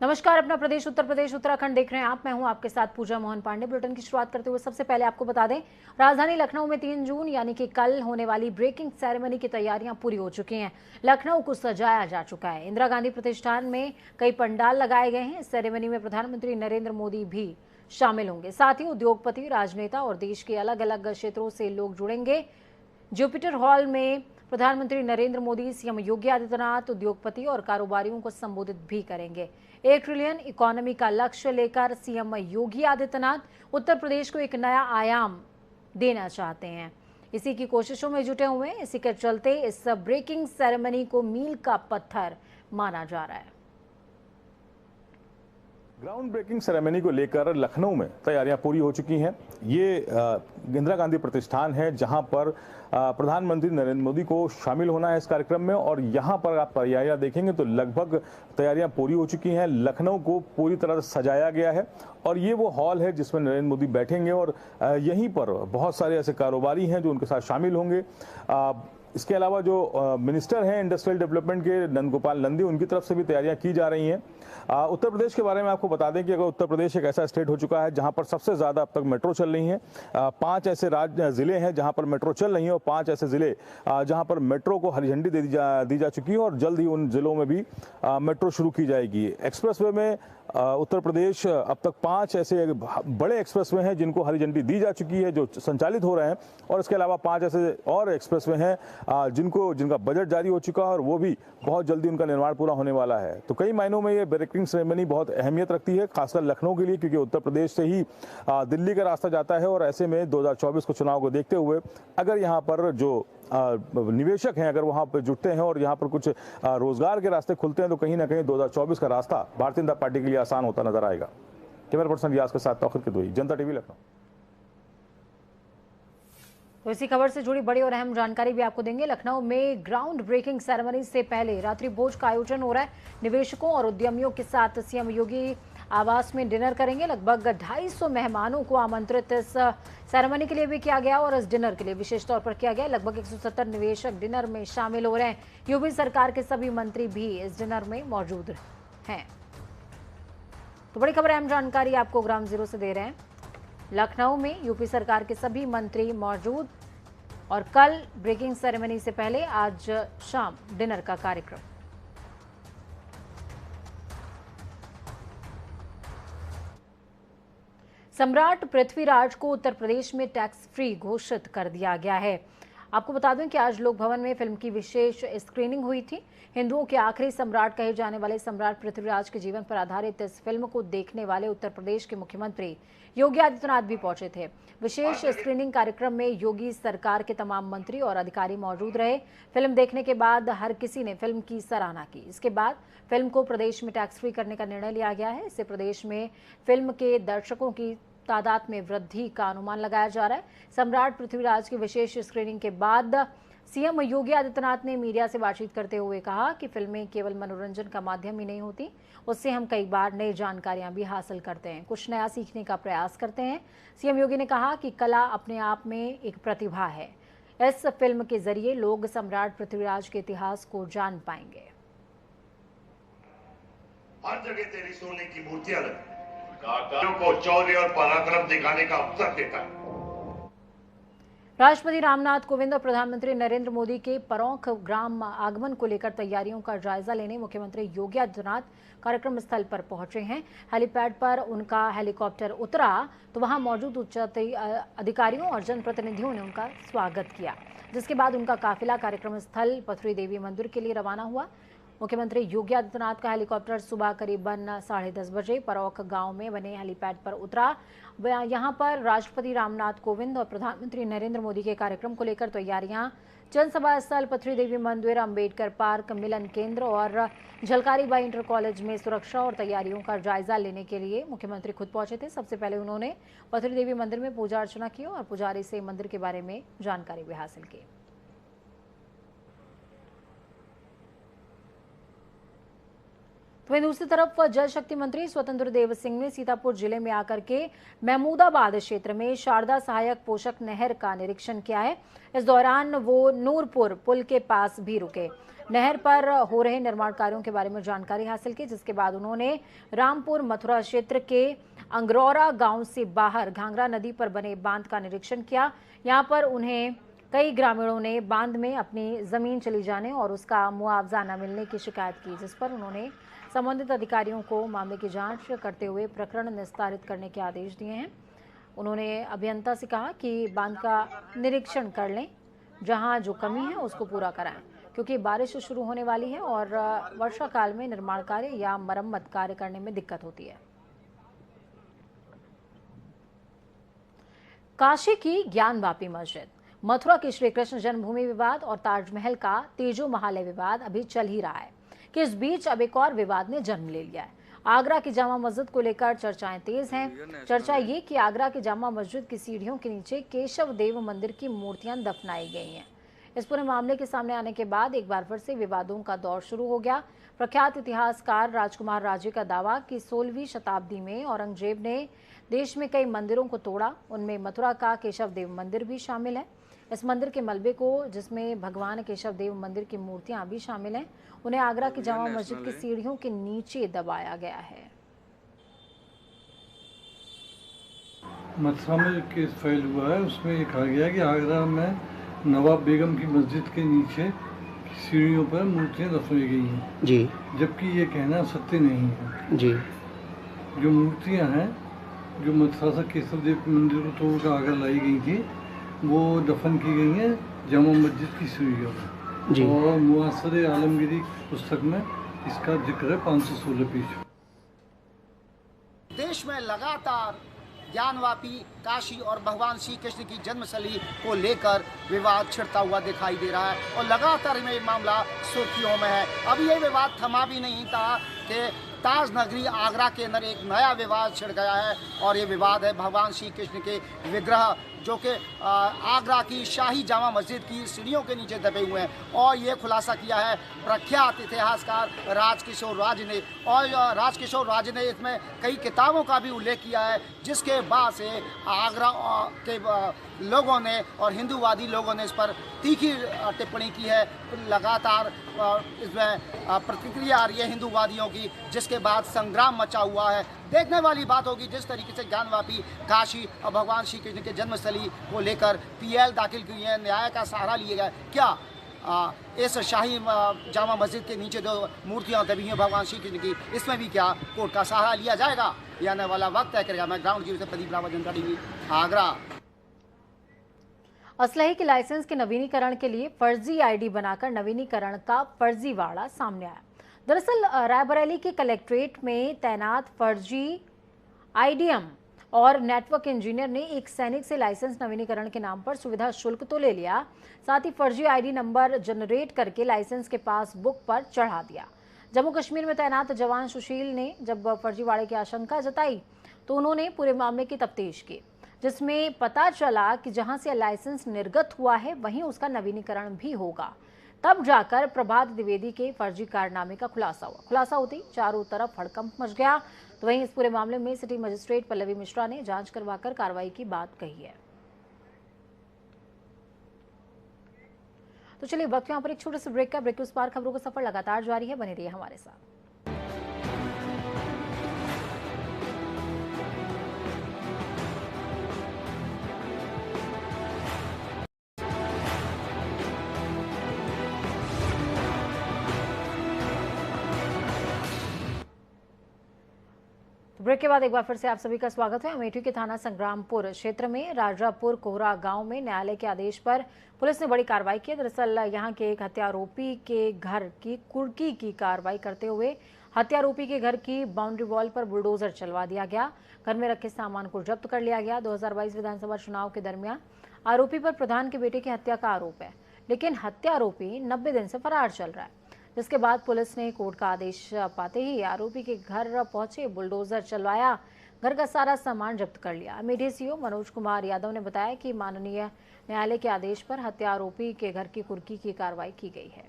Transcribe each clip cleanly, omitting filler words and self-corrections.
नमस्कार। अपना प्रदेश उत्तर प्रदेश उत्तराखंड देख रहे हैं आप। मैं हूं आपके साथ पूजा मोहन पांडे। बुलेटिन की शुरुआत करते हुए सबसे पहले आपको बता दें, राजधानी लखनऊ में 3 जून यानी कि कल होने वाली ब्रेकिंग सेरेमनी की तैयारियां पूरी हो चुकी हैं। लखनऊ को सजाया जा चुका है। इंदिरा गांधी प्रतिष्ठान में कई पंडाल लगाए गए हैं। इस सेरेमनी में प्रधानमंत्री नरेंद्र मोदी भी शामिल होंगे। साथ ही उद्योगपति, राजनेता और देश के अलग अलग क्षेत्रों से लोग जुड़ेंगे। जुपिटर हॉल में प्रधानमंत्री नरेंद्र मोदी, सीएम योगी आदित्यनाथ, उद्योगपति और कारोबारियों को संबोधित भी करेंगे। 1 ट्रिलियन इकोनॉमी का लक्ष्य लेकर सीएम योगी आदित्यनाथ उत्तर प्रदेश को एक नया आयाम देना चाहते हैं। इसी की कोशिशों में जुटे हुए हैं। इसी के चलते इस ब्रेकिंग सेरेमनी को मील का पत्थर माना जा रहा है। ग्राउंड ब्रेकिंग सेरेमनी को लेकर लखनऊ में तैयारियां पूरी हो चुकी हैं। ये इंदिरा गांधी प्रतिष्ठान है जहां पर प्रधानमंत्री नरेंद्र मोदी को शामिल होना है इस कार्यक्रम में, और यहां पर आप तैयारियां देखेंगे तो लगभग तैयारियां पूरी हो चुकी हैं। लखनऊ को पूरी तरह से सजाया गया है और ये वो हॉल है जिसमें नरेंद्र मोदी बैठेंगे और यहीं पर बहुत सारे ऐसे कारोबारी हैं जो उनके साथ शामिल होंगे। इसके अलावा जो मिनिस्टर हैं इंडस्ट्रियल डेवलपमेंट के, नंदगोपाल नंदी, उनकी तरफ से भी तैयारियां की जा रही हैं। उत्तर प्रदेश के बारे में आपको बता दें कि अगर उत्तर प्रदेश एक ऐसा स्टेट हो चुका है जहां पर सबसे ज्यादा अब तक मेट्रो चल रही हैं। 5 ऐसे जिले हैं जहां पर मेट्रो चल रही है और 5 ऐसे जिले जहां पर मेट्रो को हरी झंडी दी जा चुकी है और जल्द ही उन जिलों में भी मेट्रो शुरू की जाएगी। एक्सप्रेसवे में उत्तर प्रदेश अब तक 5 ऐसे बड़े एक्सप्रेसवे हैं जिनको हरी झंडी दी जा चुकी है, जो संचालित हो रहे हैं, और इसके अलावा 5 ऐसे और एक्सप्रेसवे हैं जिनका बजट जारी हो चुका है और वो भी बहुत जल्दी उनका निर्माण पूरा होने वाला है। तो कई मायनों में ये ब्रेकिंग सेरेमनी बहुत अहमियत रखती है, खासकर लखनऊ के लिए, क्योंकि उत्तर प्रदेश से ही दिल्ली का रास्ता जाता है और ऐसे में 2024 को चुनाव को देखते हुए अगर यहाँ पर जो निवेशक हैं अगर वहां पर जुटते हैं और यहाँ पर कुछ रोजगार के रास्ते खुलते हैं तो कहीं ना कहीं 2024 का रास्ता भारतीय जनता पार्टी के लिए आसान होता नजर आएगा। कैमरा पर्सन रियाज के साथ तौखीर किदवई, जनता टीवी लखनऊ। तो इसी खबर से जुड़ी बड़ी और अहम जानकारी भी आपको देंगे। लखनऊ में ग्राउंड ब्रेकिंग सेरेमनी से पहले रात्रि भोज का आयोजन हो रहा है। निवेशकों और उद्यमियों के साथ सीएम योगी आवास में डिनर करेंगे। लगभग 250 मेहमानों को आमंत्रित इस सेरेमनी के लिए भी किया गया और इस डिनर के लिए विशेष तौर पर किया गया। लगभग 170 निवेशक डिनर में शामिल हो रहे हैं। यूपी सरकार के सभी मंत्री भी इस डिनर में मौजूद हैं। तो बड़ी खबर, अहम जानकारी आपको ग्राउंड जीरो से दे रहे हैं। लखनऊ में यूपी सरकार के सभी मंत्री मौजूद और कल ब्रेकिंग सेरेमनी से पहले आज शाम डिनर का कार्यक्रम। सम्राट पृथ्वीराज को उत्तर प्रदेश में टैक्स फ्री घोषित कर दिया गया है। आपको बता दूं कि आज लोक भवन में फिल्म की विशेष स्क्रीनिंग हुई थी। हिंदुओं के आखिरी सम्राट कहे जाने वाले सम्राट पृथ्वीराज के जीवन पर आधारित इस फिल्म को देखने वाले उत्तर प्रदेश के मुख्यमंत्री योगी आदित्यनाथ भी पहुंचे थे। विशेष स्क्रीनिंग कार्यक्रम में योगी सरकार के तमाम मंत्री और अधिकारी मौजूद रहे। फिल्म देखने के बाद हर किसी ने फिल्म की सराहना की। इसके बाद फिल्म को प्रदेश में टैक्स फ्री करने का निर्णय लिया गया है। इससे प्रदेश में फिल्म के दर्शकों की तादाद में वृद्धि का अनुमान लगाया जा रहा है। सम्राट पृथ्वीराज की विशेष स्क्रीनिंग के बाद सीएम योगी आदित्यनाथ ने मीडिया से बातचीत करते हुए कहा कि फिल्में केवल मनोरंजन का माध्यम ही नहीं होती, उससे हम कई बार नई जानकारियां भी हासिल करते हैं, कुछ नया सीखने का प्रयास करते हैं। सीएम योगी ने कहा कि कला अपने आप में एक प्रतिभा है। इस फिल्म के जरिए लोग सम्राट पृथ्वीराज के इतिहास को जान पाएंगे। हर जगह तेरी सोने की मूर्तियां लगी को चौर्य और पराक्रम दिखाने का अवसर देता है। राष्ट्रपति रामनाथ कोविंद और प्रधानमंत्री नरेंद्र मोदी के परौंख ग्राम आगमन को लेकर तैयारियों का जायजा लेने मुख्यमंत्री योगी आदित्यनाथ कार्यक्रम स्थल पर पहुंचे हैं। हेलीपैड पर उनका हेलीकॉप्टर उतरा तो वहां मौजूद उच्च अधिकारियों और जनप्रतिनिधियों ने उनका स्वागत किया, जिसके बाद उनका काफिला कार्यक्रम स्थल पथरी देवी मंदिर के लिए रवाना हुआ। मुख्यमंत्री योगी आदित्यनाथ का हेलीकॉप्टर सुबह करीबन 10:30 बजे परौख गांव में बने हेलीपैड पर उतरा। यहां पर राष्ट्रपति रामनाथ कोविंद और प्रधानमंत्री नरेंद्र मोदी के कार्यक्रम को लेकर तैयारियां जनसभा स्थल, पथरी देवी मंदिर, अंबेडकर पार्क, मिलन केंद्र और झलकारी बाई इंटर कॉलेज में सुरक्षा और तैयारियों का जायजा लेने के लिए मुख्यमंत्री खुद पहुंचे थे। सबसे पहले उन्होंने पथरी देवी मंदिर में पूजा अर्चना की और पुजारी से मंदिर के बारे में जानकारी भी हासिल की। वहीं दूसरी तरफ जल शक्ति मंत्री स्वतंत्र देव सिंह ने सीतापुर जिले में आकर के महमूदाबाद क्षेत्र में शारदा सहायक पोषक नहर का निरीक्षण किया है। इस दौरान वो नूरपुर पुल के पास भी रुके। नहर पर हो रहे निर्माण कार्यों के बारे में जानकारी हासिल की, जिसके बाद उन्होंने रामपुर मथुरा क्षेत्र के अंगरौरा गांव से बाहर घाघरा नदी पर बने बांध का निरीक्षण किया। यहां पर उन्हें कई ग्रामीणों ने बांध में अपनी जमीन चली जाने और उसका मुआवजा न मिलने की शिकायत की, जिस पर उन्होंने संबंधित अधिकारियों को मामले की जांच करते हुए प्रकरण निस्तारित करने के आदेश दिए हैं। उन्होंने अभियंता से कहा कि बांध का निरीक्षण कर लें, जहां जो कमी है उसको पूरा कराएं, क्योंकि बारिश शुरू होने वाली है और वर्षा काल में निर्माण कार्य या मरम्मत कार्य करने में दिक्कत होती है। काशी की ज्ञानवापी मस्जिद, मथुरा की श्री कृष्ण जन्मभूमि विवाद और ताजमहल का तेजो महालय विवाद अभी चल ही रहा है कि इस बीच अब एक और विवाद ने जन्म ले लिया है। आगरा की जामा मस्जिद को लेकर चर्चाएं तेज हैं। चर्चा ये कि आगरा की जामा मस्जिद की सीढ़ियों के नीचे केशव देव मंदिर की मूर्तियां दफनाई गई हैं। इस पूरे मामले के सामने आने के बाद एक बार फिर से विवादों का दौर शुरू हो गया। प्रख्यात इतिहासकार राजकुमार राजे का दावा कि 16वीं शताब्दी में औरंगजेब ने देश में कई मंदिरों को तोड़ा, उनमें मथुरा का केशव देव मंदिर भी शामिल है। इस मंदिर के मलबे को, जिसमें भगवान केशव देव मंदिर की मूर्तियां भी शामिल हैं, उन्हें आगरा की जामा मस्जिद की सीढ़ियों के नीचे दबाया गया है। मथुरा में केस फाइल हुआ है, उसमें ये कहा गया है कि आगरा में नवाब बेगम की मस्जिद के नीचे सीढ़ियों पर मूर्तियां दफनाई गई हैं जी, जबकि ये कहना सत्य नहीं है जी। जो मूर्तियां हैं जो मथुरा से केशव देव के मंदिर को तोड़कर आगरा लाई गई थी वो दफन की गई हैं जामा मस्जिद की सीढ़ियों पर जी। और मुआसरे आलमगीरी पुस्तक में इसका जिक्र है 516 पेज। देश में लगातार ज्ञानवापी काशी और भगवान श्री कृष्ण की जन्मस्थली को लेकर विवाद छिड़ता हुआ दिखाई दे रहा है और लगातार में ये मामला सुर्खियों में है। अब ये विवाद थमा भी नहीं था कि ताज नगरी आगरा के अंदर एक नया विवाद छिड़ गया है और ये विवाद है भगवान श्री कृष्ण के विग्रह जो कि आगरा की शाही जामा मस्जिद की सीढ़ियों के नीचे दबे हुए हैं। और ये खुलासा किया है प्रख्यात इतिहासकार राजकिशोर राज ने, और राजकिशोर राज ने इसमें कई किताबों का भी उल्लेख किया है, जिसके बाद से आगरा के लोगों ने और हिंदूवादी लोगों ने इस पर तीखी टिप्पणी की है। लगातार इसमें प्रतिक्रिया आ रही है हिंदूवादियों की, जिसके बाद संग्राम मचा हुआ है। देखने वाली बात होगी जिस तरीके से ज्ञानवापी काशी और भगवान श्री कृष्ण के जन्मस्थली को लेकर पीएल दाखिल की है, न्याय का सहारा लिए गए। क्या इस शाही जामा मस्जिद के नीचे जो मूर्तियां दबी हैं भगवान श्री कृष्ण की, इसमें भी क्या कोर्ट का सहारा लिया जाएगा? ये आने वाला वक्त तय करेगा। मैं ग्राउंड जीरो से प्रदीप रावत, जनता टीवी, आगरा। असलहे के लाइसेंस के नवीनीकरण के लिए फर्जी आईडी बनाकर नवीनीकरण का फर्जीवाड़ा सामने आया। दरअसल रायबरेली के कलेक्ट्रेट में तैनात फर्जी आईडीएम और नेटवर्क इंजीनियर ने एक सैनिक से लाइसेंस नवीनीकरण के नाम पर सुविधा शुल्क तो ले लिया, साथ ही फर्जी आईडी नंबर जनरेट करके लाइसेंस के पास बुक पर चढ़ा दिया। जम्मू कश्मीर में तैनात जवान सुशील ने जब फर्जीवाड़े की आशंका जताई तो उन्होंने पूरे मामले की तफ्तीश की, जिसमें पता चला कि जहां से लाइसेंस निर्गत हुआ है वहीं उसका नवीनीकरण भी होगा। तब जाकर प्रभात द्विवेदी के फर्जी कारनामे का खुलासा हुआ। खुलासा होते ही चारों तरफ हड़कंप मच गया। तो वहीं इस पूरे मामले में सिटी मजिस्ट्रेट पल्लवी मिश्रा ने जांच करवाकर कार्रवाई की बात कही है। तो चलिए वक्त यहाँ पर एक छोटे से ब्रेक का। ब्रेक के उस पार खबरों का सफर लगातार जारी है, बने रहिए हमारे साथ। ब्रेक के बाद एक बार फिर से आप सभी का स्वागत है। अमेठी के थाना संग्रामपुर क्षेत्र में राजापुर कोहरा गांव में न्यायालय के आदेश पर पुलिस ने बड़ी कार्रवाई की। दरअसल यहां के एक हत्यारोपी के घर की कुर्की की कार्रवाई करते हुए हत्यारोपी के घर की बाउंड्री वॉल पर बुलडोजर चलवा दिया गया। घर में रखे सामान को जब्त कर लिया गया। 2022 विधानसभा चुनाव के दरमियान आरोपी पर प्रधान के बेटे की हत्या का आरोप है, लेकिन हत्यारोपी 90 दिन से फरार चल रहा है, जिसके बाद पुलिस ने कोर्ट का आदेश पाते ही आरोपी के घर पहुंचे, बुलडोजर चलवाया, घर का सारा सामान जब्त कर लिया। अमेठी सीओ मनोज कुमार यादव ने बताया कि माननीय न्यायालय के आदेश पर हत्या आरोपी के घर की कुर्की की कार्रवाई की गई है।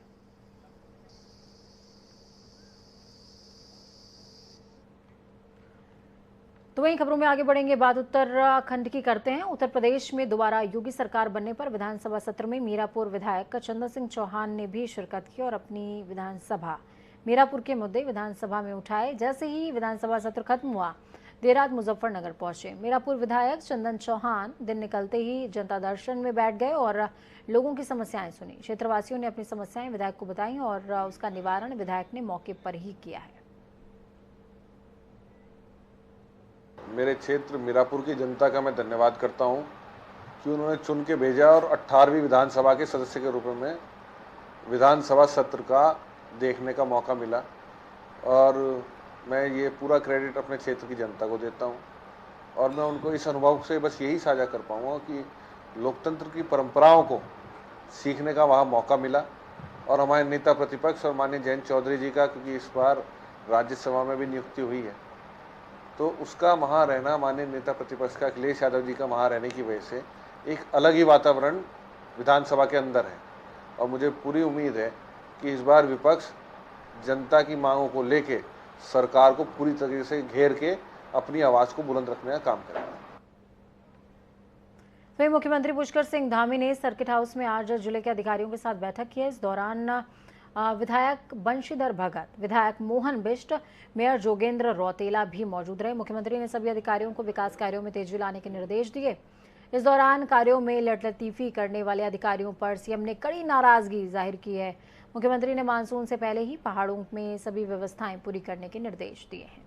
तो तो वहीं खबरों में आगे बढ़ेंगे, बात उत्तराखंड की करते हैं। उत्तर प्रदेश में दोबारा योगी सरकार बनने पर विधानसभा सत्र में मीरापुर विधायक चंदन सिंह चौहान ने भी शिरकत की और अपनी विधानसभा मीरापुर के मुद्दे विधानसभा में उठाए। जैसे ही विधानसभा सत्र खत्म हुआ, देर रात मुजफ्फरनगर पहुंचे मीरापुर विधायक चंदन चौहान दिन निकलते ही जनता दर्शन में बैठ गए और लोगों की समस्याएं सुनी। क्षेत्रवासियों ने अपनी समस्याएं विधायक को बताई और उसका निवारण विधायक ने मौके पर ही किया है। मेरे क्षेत्र मीरापुर की जनता का मैं धन्यवाद करता हूं कि उन्होंने चुन के भेजा और 18वीं विधानसभा के सदस्य के रूप में विधानसभा सत्र का देखने का मौका मिला और मैं ये पूरा क्रेडिट अपने क्षेत्र की जनता को देता हूं और मैं उनको इस अनुभव से बस यही साझा कर पाऊंगा कि लोकतंत्र की परंपराओं को सीखने का वहाँ मौका मिला और हमारे नेता प्रतिपक्ष और माननीय जयंत चौधरी जी का, क्योंकि इस बार राज्यसभा में भी नियुक्ति हुई है, तो उसका वहाँ रहना, माननीय नेता प्रतिपक्ष का अखिलेश यादव जी का वहाँ रहने की वजह से एक अलग ही वातावरण विधानसभा के अंदर है और मुझे पूरी उम्मीद है कि इस बार विपक्ष जनता की मांगों को लेके सरकार को पूरी तरीके से घेर के अपनी आवाज को बुलंद रखने का काम करेगा। वहीं मुख्यमंत्री पुष्कर सिंह धामी ने सर्किट हाउस में आज जिले के अधिकारियों के साथ बैठक की है। इस दौरान विधायक बंशीधर भगत, विधायक मोहन बिष्ट, मेयर जोगेंद्र रौतेला भी मौजूद रहे। मुख्यमंत्री ने सभी अधिकारियों को विकास कार्यों में तेजी लाने के निर्देश दिए। इस दौरान कार्यों में लटलतीफी करने वाले अधिकारियों पर सीएम ने कड़ी नाराजगी जाहिर की है। मुख्यमंत्री ने मानसून से पहले ही पहाड़ों में सभी व्यवस्थाएं पूरी करने के निर्देश दिए हैं।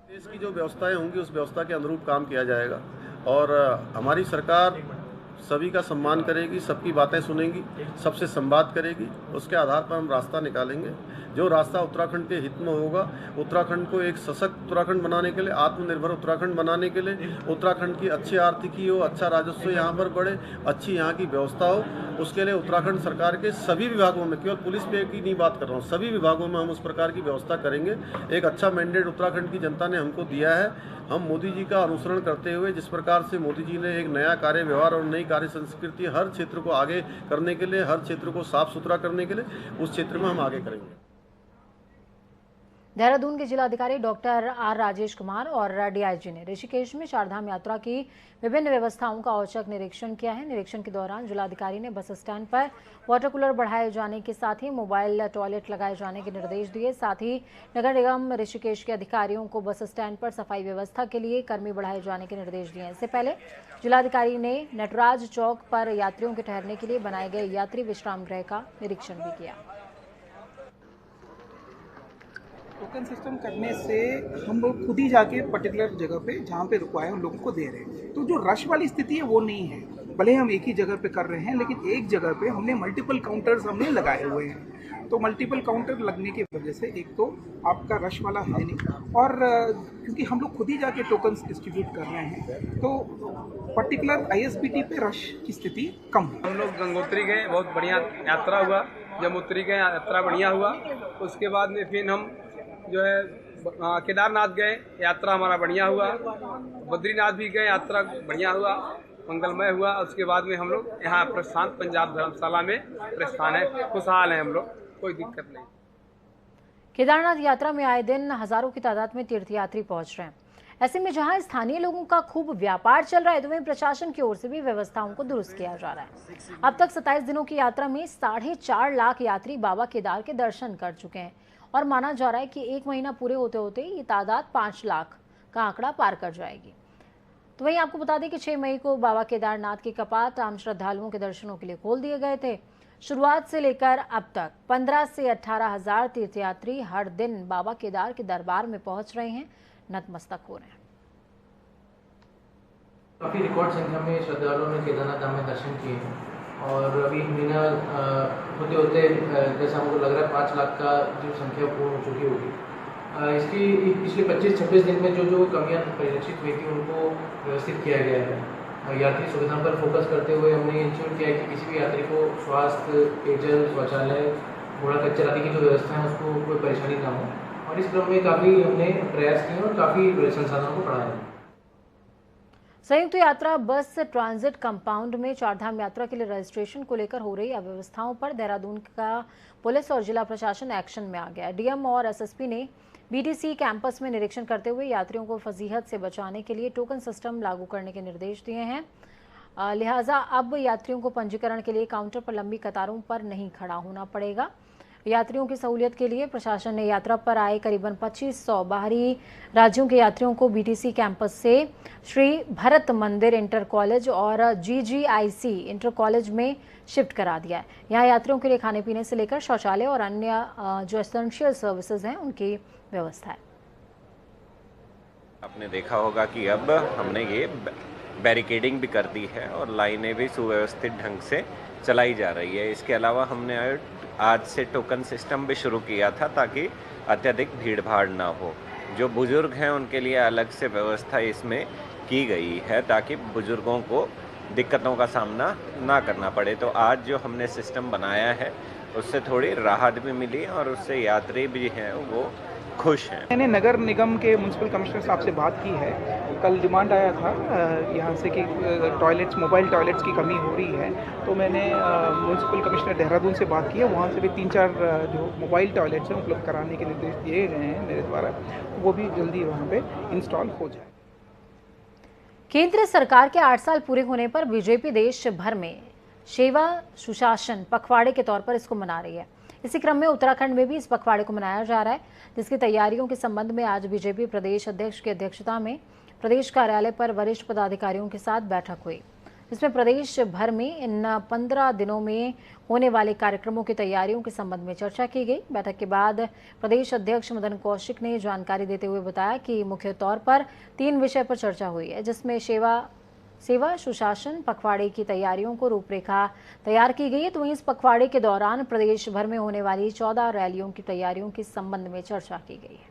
देश की जो व्यवस्थाएं होंगी उस व्यवस्था के अनुरूप काम किया जाएगा और हमारी सरकार सभी का सम्मान करेगी, सबकी बातें सुनेगी, सबसे संवाद करेगी। उसके आधार पर हम रास्ता निकालेंगे, जो रास्ता उत्तराखंड के हित में होगा। उत्तराखंड को एक सशक्त उत्तराखंड बनाने के लिए, आत्मनिर्भर उत्तराखंड बनाने के लिए, उत्तराखंड की अच्छी आर्थिकी हो, अच्छा राजस्व यहाँ पर बढ़े, अच्छी यहाँ की व्यवस्था हो, उसके लिए उत्तराखंड सरकार के सभी विभागों में, केवल पुलिस पे की नहीं बात कर रहा हूँ, सभी विभागों में हम उस प्रकार की व्यवस्था करेंगे। एक अच्छा मैंडेट उत्तराखंड की जनता ने हमको दिया है। हम मोदी जी का अनुसरण करते हुए, जिस प्रकार से मोदी जी ने एक नया कार्य व्यवहार और नई कार्य संस्कृति हर क्षेत्र को आगे करने के लिए, हर क्षेत्र को साफ सुथरा करने के लिए, उस क्षेत्र में हम आगे करेंगे। देहरादून के जिलाधिकारी डॉक्टर आर राजेश कुमार और डीआईजी ने ऋषिकेश में चारधाम यात्रा की विभिन्न व्यवस्थाओं का औचक निरीक्षण किया है। निरीक्षण के दौरान जिलाधिकारी ने बस स्टैंड पर वाटर कूलर बढ़ाए जाने के साथ ही मोबाइल टॉयलेट लगाए जाने के निर्देश दिए। साथ ही नगर निगम ऋषिकेश के अधिकारियों को बस स्टैंड पर सफाई व्यवस्था के लिए कर्मी बढ़ाए जाने के निर्देश दिए। इससे पहले जिलाधिकारी ने नटराज चौक पर यात्रियों के ठहरने के लिए बनाए गए यात्री विश्राम गृह का निरीक्षण भी किया। टोकन सिस्टम करने से हम लोग खुद ही जाके पर्टिकुलर जगह पे जहाँ पे रुकवाए उन लोगों को दे रहे हैं, तो जो रश वाली स्थिति है वो नहीं है। भले हम एक ही जगह पे कर रहे हैं, लेकिन एक जगह पे हमने मल्टीपल काउंटर्स हमने लगाए हुए हैं। तो मल्टीपल काउंटर लगने की वजह से एक तो आपका रश वाला है नहीं, और क्योंकि हम लोग खुद ही जाके टोकन्स डिस्ट्रीब्यूट कर रहे हैं तो पर्टिकुलर ISBT पे रश की स्थिति कम है। हम लोग गंगोत्री गए, बहुत बढ़िया यात्रा हुआ। यमुनोत्री गए, यात्रा बढ़िया हुआ। उसके बाद में फिर हम जो है केदारनाथ गए, यात्रा हमारा बढ़िया हुआ। बद्रीनाथ भी गए, यात्रा बढ़िया हुआ, मंगलमय हुआ। उसके बाद में हम लोग यहाँ प्रस्थान पंजाब धर्मशाला में प्रस्थान है, खुशहाल है हम लोग, कोई दिक्कत नहीं। केदारनाथ यात्रा में आए दिन हजारों की तादाद में तीर्थयात्री पहुंच रहे हैं। ऐसे में जहां स्थानीय लोगों का खूब व्यापार चल रहा है, तो वहीं प्रशासन की ओर से भी व्यवस्थाओं को दुरुस्त किया जा रहा है। अब तक 27 दिनों की यात्रा में 4.5 लाख यात्री बाबा केदार के दर्शन कर चुके हैं और माना जा रहा है कि 1 महीना पूरे होते होते ये तादाद 5 लाख का आंकड़ा पार कर जाएगी। तो वहीं आपको बता दें कि 6 मई को बाबा केदारनाथ के कपाट आम श्रद्धालुओं के दर्शनों के लिए खोल दिए गए थे। शुरुआत से लेकर अब तक 15 से 18 हजार तीर्थयात्री हर दिन बाबा केदार के दरबार में पहुंच रहे हैं, नतमस्तक हो रहे हैं। काफ़ी रिकॉर्ड संख्या में श्रद्धालुओं ने केदारनाथ धाम में दर्शन किए हैं और अभी 1 महीना होते होते जैसा हमको लग रहा है 5 लाख का जो संख्या पूर्ण हो चुकी होगी। इसकी पिछले 25-26 दिन में जो कमियां परिलक्षित हुई थी उनको व्यवस्थित किया गया है। यात्री सुविधा पर फोकस करते हुए हमने इंश्योर किया है कि किसी भी यात्री को स्वास्थ्य, पेयजल, शौचालय, घोड़ा खच्चर आदि की जो व्यवस्था है उसको कोई परेशानी ना हो, और इस क्रम में काफ़ी हमने प्रयास किए और काफ़ी संसाधनों को बढ़ाया है। संयुक्त यात्रा बस ट्रांजिट कंपाउंड में चारधाम यात्रा के लिए रजिस्ट्रेशन को लेकर हो रही अव्यवस्थाओं पर देहरादून का पुलिस और जिला प्रशासन एक्शन में आ गया। डीएम और एसएसपी ने बीटीसी कैंपस में निरीक्षण करते हुए यात्रियों को फजीहत से बचाने के लिए टोकन सिस्टम लागू करने के निर्देश दिए हैं। लिहाजा अब यात्रियों को पंजीकरण के लिए काउंटर पर लंबी कतारों पर नहीं खड़ा होना पड़ेगा। यात्रियों की सहूलियत के लिए प्रशासन ने यात्रा पर आए करीबन 2500 बाहरी राज्यों के यात्रियों को बीटीसी कैंपस से श्री भरत मंदिर इंटर कॉलेज और जीजीआईसी इंटर कॉलेज में शिफ्ट करा दिया है। यहाँ यात्रियों के लिए खाने पीने से लेकर शौचालय और अन्य जो एसेंशियल सर्विसेज हैं उनकी व्यवस्था है। आपने देखा होगा कि अब हमने ये बैरिकेडिंग भी कर दी है और लाइनें भी सुव्यवस्थित ढंग से चलाई जा रही है। इसके अलावा हमने आज से टोकन सिस्टम भी शुरू किया था ताकि अत्यधिक भीड़ भाड़ ना हो। जो बुजुर्ग हैं उनके लिए अलग से व्यवस्था इसमें की गई है ताकि बुजुर्गों को दिक्कतों का सामना ना करना पड़े। तो आज जो हमने सिस्टम बनाया है उससे थोड़ी राहत भी मिली और उससे यात्री भी हैं वो खुश हैं। मैंने नगर निगम के म्युनिसिपल कमिश्नर साहब से बात की है। कल डिमांड आया था यहाँ से कि टॉयलेट्स, मोबाइल टॉयलेट्स की कमी हो रही है, तो मैंने म्युनिसिपल कमिश्नर देहरादून से बात की है। वहाँ से भी 3-4 जो मोबाइल टॉयलेट्स हैं उपलब्ध कराने के निर्देश दिए गए हैं मेरे द्वारा, वो भी जल्दी वहाँ पे इंस्टॉल हो जाए। केंद्र सरकार के 8 साल पूरे होने पर बीजेपी देश भर में सेवा सुशासन पखवाड़े के तौर पर इसको मना रही है। इसी क्रम में उत्तराखंड में भी इस पखवाड़े को मनाया जा रहा है, जिसकी तैयारियों के संबंध में आज बीजेपी प्रदेश अध्यक्ष की अध्यक्षता में प्रदेश कार्यालय पर वरिष्ठ पदाधिकारियों के साथ बैठक हुई, जिसमें प्रदेश भर में इन 15 दिनों में होने वाले कार्यक्रमों की तैयारियों के संबंध में चर्चा की गई। बैठक के बाद प्रदेश अध्यक्ष मदन कौशिक ने जानकारी देते हुए बताया कि मुख्य तौर पर 3 विषय पर चर्चा हुई है, जिसमें सेवा सुशासन पखवाड़े की तैयारियों को रूपरेखा तैयार की गई है। तो वहीं इस पखवाड़े के दौरान प्रदेश भर में होने वाली 14 रैलियों की तैयारियों के संबंध में चर्चा की गई है।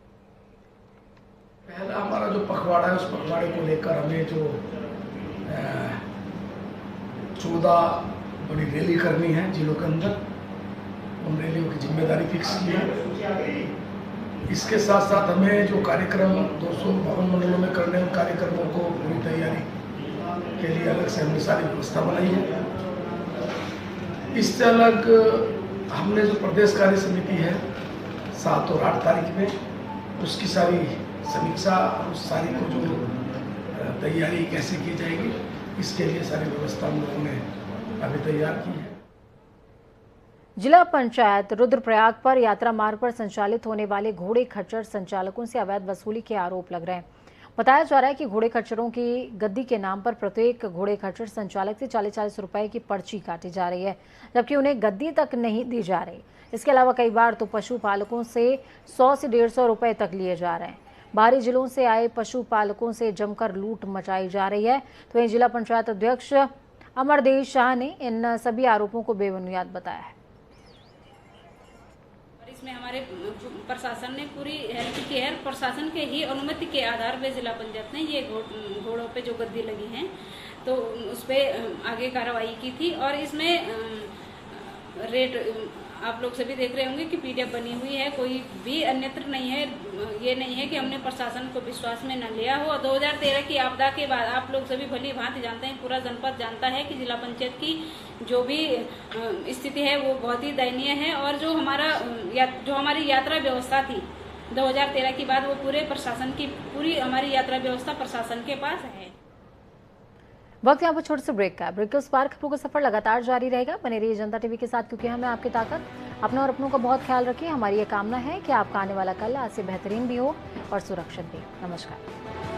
पहला हमारा जो पखवाड़ा है, उस पखवाड़े को लेकर हमें जो 14 बड़ी रैली करनी है जिलों के अंदर, उन रैलियों की जिम्मेदारी फिक्स की है। इसके साथ साथ हमें जो कार्यक्रम 252 मंडलों में करने, उन कार्यक्रमों को पूरी तैयारी के लिए अलग से हमने सारी व्यवस्था बनाई है। इससे अलग हमने जो प्रदेश कार्य समिति है 7 और 8 तारीख में, उसकी सारी समीक्षा, उस सारी को जो तैयारी कैसे की जाएगी, इसके लिए सारी व्यवस्था हम लोगों ने अभी तैयार की है। जिला पंचायत रुद्रप्रयाग पर यात्रा मार्ग पर संचालित होने वाले घोड़े खच्चर संचालकों से अवैध वसूली के आरोप लग रहे हैं। बताया जा रहा है कि घोड़े खच्चरों की गद्दी के नाम पर प्रत्येक घोड़े खच्चर संचालक से 40-40 रुपए की पर्ची काटी जा रही है, जबकि उन्हें गद्दी तक नहीं दी जा रही। इसके अलावा कई बार तो पशुपालकों से 100 से 150 रुपए तक लिए जा रहे हैं। बाहरी जिलों से आए पशुपालकों से जमकर लूट मचाई जा रही है। तो वहीं जिला पंचायत अध्यक्ष अमरदेव शाह ने इन सभी आरोपों को बेबुनियाद बताया है। इसमें हमारे प्रशासन ने पूरी हेल्प की है। प्रशासन के ही अनुमति के आधार पे जिला पंचायत ने ये घोड़ों पे जो गद्दी लगी हैं तो उस पर आगे कार्रवाई की थी। और इसमें रेट आप लोग सभी देख रहे होंगे कि पीडीएफ बनी हुई है, कोई भी अन्यत्र नहीं है। ये नहीं है कि हमने प्रशासन को विश्वास में न लिया हो। 2013 की आपदा के बाद आप लोग सभी भली भांति जानते हैं, पूरा जनपद जानता है कि जिला पंचायत की जो भी स्थिति है वो बहुत ही दयनीय है। और जो हमारी यात्रा व्यवस्था थी 2013 के बाद, वो पूरे प्रशासन की पूरी हमारी यात्रा व्यवस्था प्रशासन के पास है। वक्त यहाँ पर छोटे से ब्रेक का। ब्रेक के उस पार खबरों का सफर लगातार जारी रहेगा। बने रहिए जनता टीवी के साथ, क्योंकि हमें आपकी ताकत। अपना और अपनों का बहुत ख्याल रखिए। हमारी ये कामना है कि आपका आने वाला कल आज से बेहतरीन भी हो और सुरक्षित भी। नमस्कार।